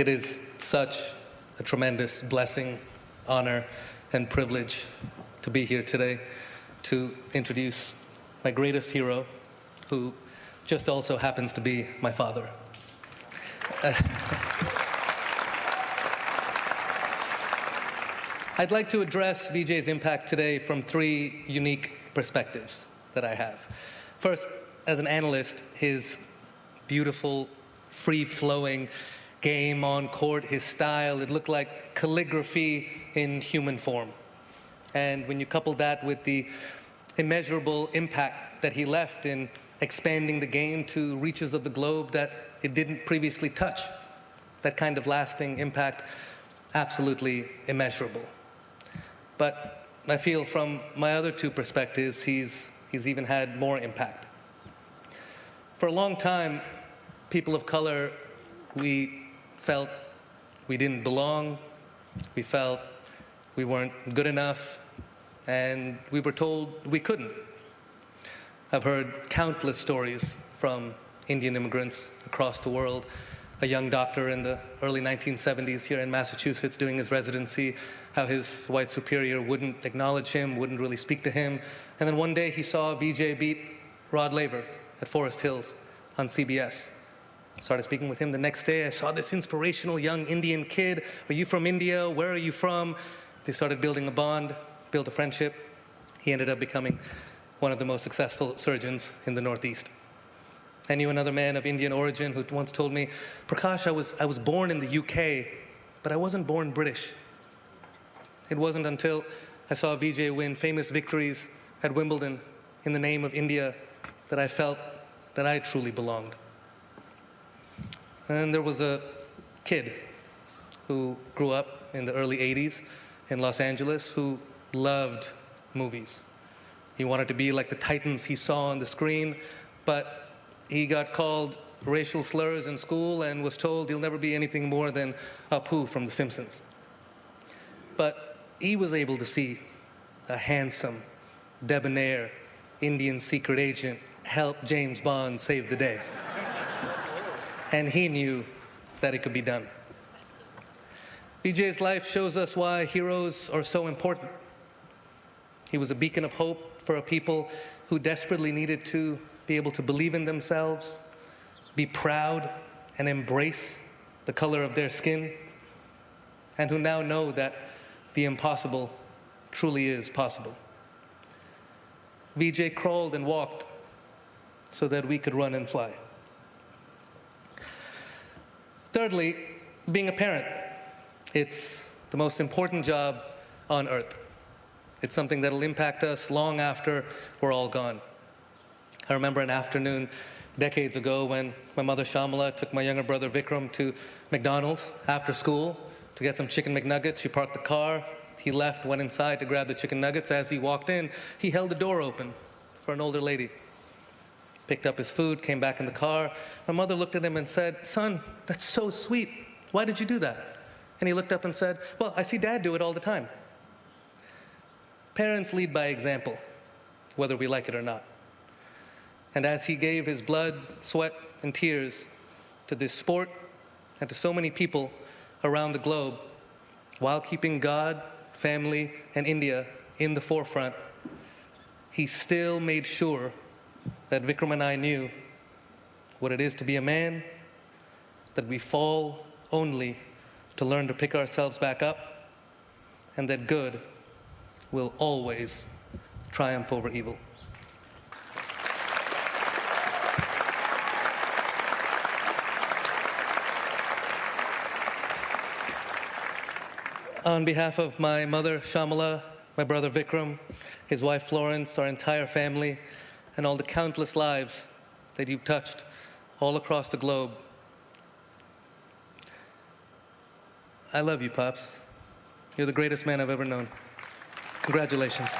It is such a tremendous blessing, honor, and privilege to be here today to introduce my greatest hero, who just also happens to be my father. I'd like to address Vijay's impact today from three unique perspectives that I have. First, as an analyst, his beautiful, free-flowing game on court, his style, it looked like calligraphy in human form. And when you couple that with the immeasurable impact that he left in expanding the game to reaches of the globe that it didn't previously touch, that kind of lasting impact, absolutely immeasurable. But I feel from my other two perspectives, he's even had more impact. For a long time, people of color, we felt we didn't belong, we felt we weren't good enough, and we were told we couldn't. I've heard countless stories from Indian immigrants across the world. A young doctor in the early 1970s here in Massachusetts doing his residency, how his white superior wouldn't acknowledge him, wouldn't really speak to him. And then one day he saw Vijay beat Rod Laver at Forest Hills on CBS. Started speaking with him the next day. I saw this inspirational young Indian kid. Are you from India? Where are you from? They started building a bond, built a friendship. He ended up becoming one of the most successful surgeons in the Northeast. I knew another man of Indian origin who once told me, Prakash, I was born in the UK, but I wasn't born British. It wasn't until I saw Vijay win famous victories at Wimbledon in the name of India that I felt that I truly belonged. And there was a kid who grew up in the early 80s in Los Angeles who loved movies. He wanted to be like the titans he saw on the screen, but he got called racial slurs in school and was told he'll never be anything more than Apu from The Simpsons. But he was able to see a handsome, debonair Indian secret agent help James Bond save the day. And he knew that it could be done. Vijay's life shows us why heroes are so important. He was a beacon of hope for a people who desperately needed to be able to believe in themselves, be proud, and embrace the color of their skin, and who now know that the impossible truly is possible. Vijay crawled and walked so that we could run and fly. Thirdly, being a parent. It's the most important job on earth. It's something that'll impact us long after we're all gone. I remember an afternoon decades ago when my mother Shamala took my younger brother Vikram to McDonald's after school to get some chicken McNuggets. She parked the car. He left, went inside to grab the chicken nuggets. As he walked in, he held the door open for an older lady. Picked up his food, came back in the car. My mother looked at him and said, "Son, that's so sweet. Why did you do that?" And he looked up and said, "Well, I see Dad do it all the time." Parents lead by example, whether we like it or not. And as he gave his blood, sweat, and tears to this sport and to so many people around the globe, while keeping God, family, and India in the forefront, he still made sure that Vikram and I knew what it is to be a man, that we fall only to learn to pick ourselves back up, and that good will always triumph over evil. On behalf of my mother, Shamala, my brother Vikram, his wife Florence, our entire family, and all the countless lives that you've touched all across the globe, I love you, Pops. You're the greatest man I've ever known. Congratulations.